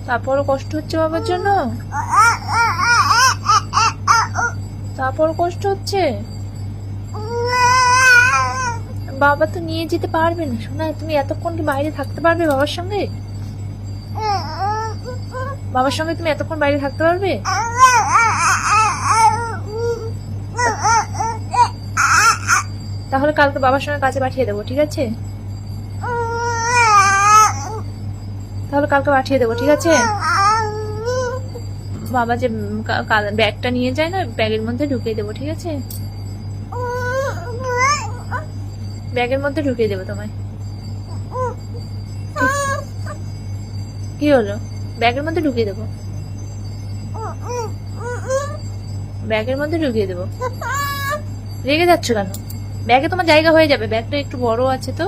তারপরও কষ্ট হচ্ছে বাবার জন্য? তারপর কষ্ট হচ্ছে? বাবা তো নিয়ে যেতে পারবে না শোনা। তুমি এতক্ষণ কি বাইরে থাকতে পারবে বাবার সঙ্গে? বাবার সঙ্গে তুমি এতক্ষণ বাইরে থাকতে পারবে? তাহলে কালকে বাবার সঙ্গে কাছে পাঠিয়ে দেবো, ঠিক আছে? তাহলে কালকে পাঠিয়ে দেবো, ঠিক আছে? বাবা যে ব্যাগটা নিয়ে যায় না, ব্যাগের মধ্যে ঢুকিয়ে দেবো, ঠিক আছে? ব্যাগের মধ্যে ঢুকিয়ে দেবো তোমায়। কি হলো? ব্যাগের মধ্যে ঢুকিয়ে দেবো, ব্যাগের মধ্যে ঢুকিয়ে দেবো। রেগে যাচ্ছ কেন? ব্যাগে তোমার জায়গা হয়ে যাবে, ব্যাগটা একটু বড় আছে তো।